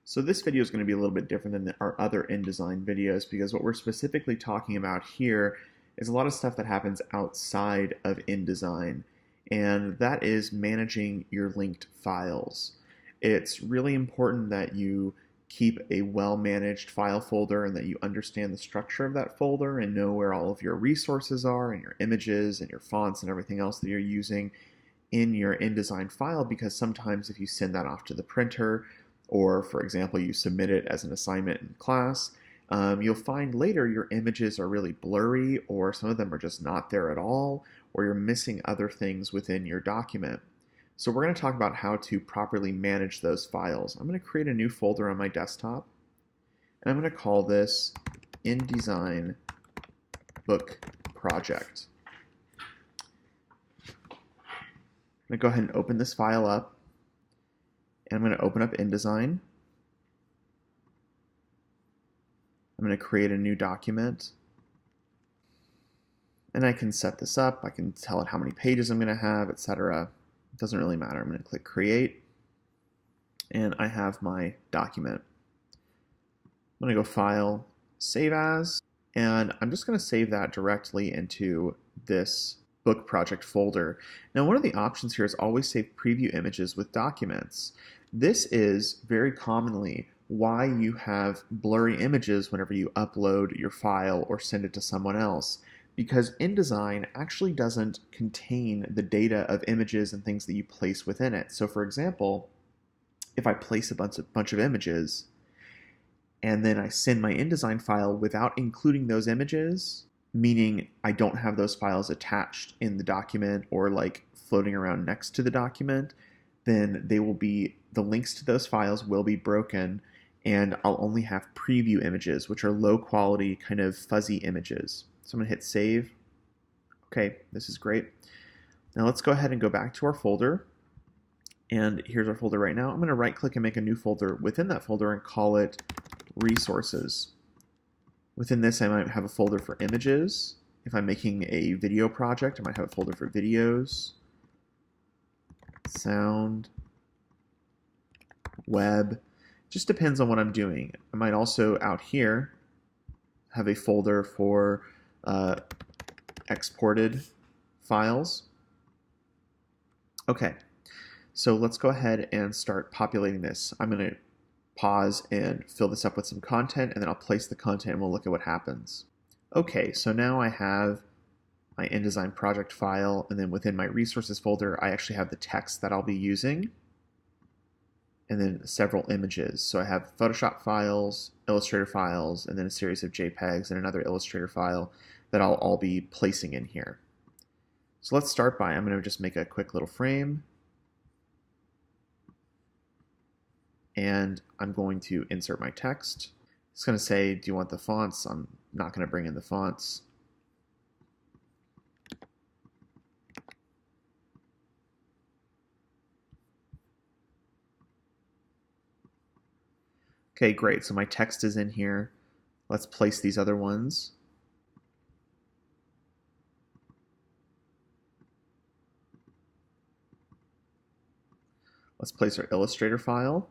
So this video is going to be a little bit different than our other InDesign videos because what we're specifically talking about here is a lot of stuff that happens outside of InDesign, and that is managing your linked files. It's really important that you keep a well-managed file folder and that you understand the structure of that folder and know where all of your resources are and your images and your fonts and everything else that you're using in your InDesign file, because sometimes if you send that off to the printer, or for example, you submit it as an assignment in class, you'll find later your images are really blurry, or some of them are just not there at all, or you're missing other things within your document. So we're going to talk about how to properly manage those files. I'm going to create a new folder on my desktop, and I'm going to call this InDesign Book Project. I'm going to go ahead and open this file up, and I'm going to open up InDesign. I'm going to create a new document, and I can set this up. I can tell it how many pages I'm going to have, etc. It doesn't really matter. I'm going to click Create, and I have my document. I'm going to go File, Save As, and I'm just going to save that directly into this book project folder. Now, one of the options here is always save preview images with documents. This is very commonly why you have blurry images whenever you upload your file or send it to someone else, because InDesign actually doesn't contain the data of images and things that you place within it. So for example, if I place a bunch of images and then I send my InDesign file without including those images, meaning I don't have those files attached in the document or like floating around next to the document, then the links to those files will be broken, and I'll only have preview images, which are low quality, kind of fuzzy images. So I'm going to hit save. Okay, this is great. Now let's go ahead and go back to our folder. And here's our folder right now. I'm going to right click and make a new folder within that folder and call it resources. Within this, I might have a folder for images. If I'm making a video project, I might have a folder for videos, sound, web. Just depends on what I'm doing. I might also out here have a folder for exported files. Okay, so let's go ahead and start populating this. I'm going to pause and fill this up with some content, and then I'll place the content and we'll look at what happens. Okay, so now I have my InDesign project file, and then within my resources folder, I actually have the text that I'll be using, and then several images. So I have Photoshop files, Illustrator files, and then a series of JPEGs and another Illustrator file that I'll all be placing in here. So let's start by, I'm going to just make a quick little frame, and I'm going to insert my text. It's going to say, do you want the fonts? I'm not going to bring in the fonts. Okay, great. So my text is in here. Let's place these other ones. Let's place our Illustrator file.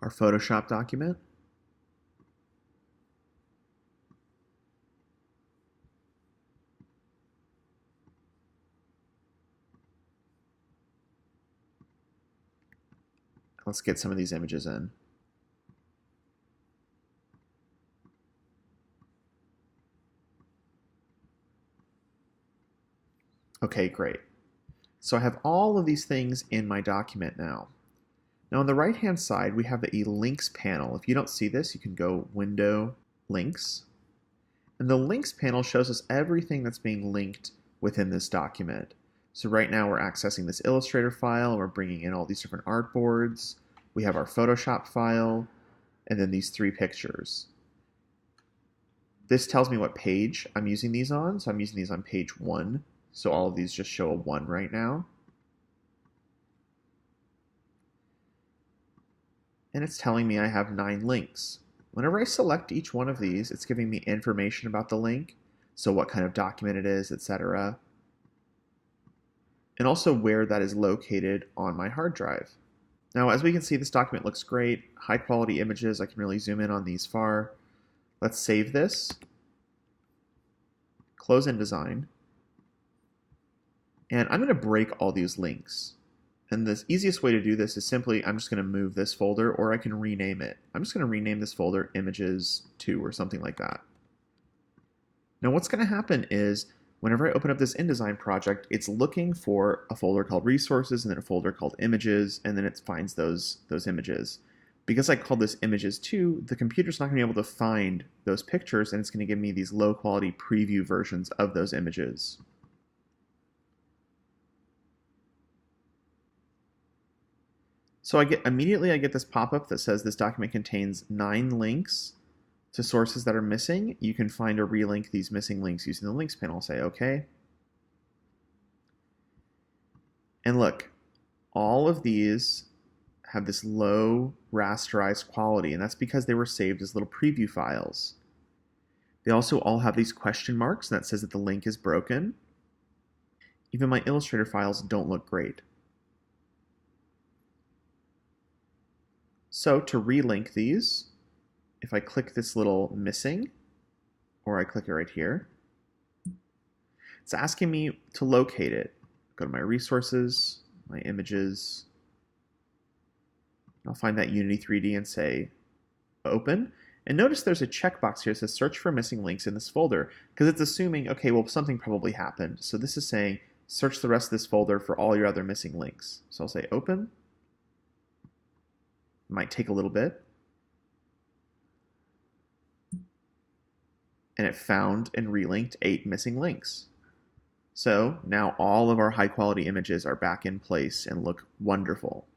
Our Photoshop document. Let's get some of these images in. Okay, great. So I have all of these things in my document now. Now on the right-hand side, we have the Links panel. If you don't see this, you can go Window, Links. And the Links panel shows us everything that's being linked within this document. So right now we're accessing this Illustrator file, we're bringing in all these different artboards, we have our Photoshop file, and then these 3 pictures. This tells me what page I'm using these on, so I'm using these on page 1, so all of these just show a 1 right now. and it's telling me I have 9 links. Whenever I select each one of these, it's giving me information about the link, so what kind of document it is, etc., and also where that is located on my hard drive. Now, as we can see, this document looks great. High quality images, I can really zoom in on these far. Let's save this, close InDesign, and I'm going to break all these links. And the easiest way to do this is simply, I'm just going to move this folder, or I can rename it. I'm just going to rename this folder Images 2 or something like that. Now what's going to happen is, whenever I open up this InDesign project, it's looking for a folder called Resources and then a folder called Images, and then it finds those images. Because I called this Images 2, the computer's not going to be able to find those pictures, and it's going to give me these low-quality preview versions of those images. So immediately I get this pop-up that says this document contains 9 links to sources that are missing. You can find or relink these missing links using the links panel. Say OK. And look, all of these have this low rasterized quality, and that's because they were saved as little preview files. They also all have these question marks, and that says that the link is broken. Even my Illustrator files don't look great. So to relink these, if I click this little missing, or I click it right here, it's asking me to locate it. Go to my resources, my images. I'll find that Unity 3D and say open. And notice there's a checkbox here that says search for missing links in this folder, because it's assuming, okay, well, something probably happened. So this is saying search the rest of this folder for all your other missing links. So I'll say open. It might take a little bit. And it found and relinked 8 missing links. So now all of our high quality images are back in place and look wonderful.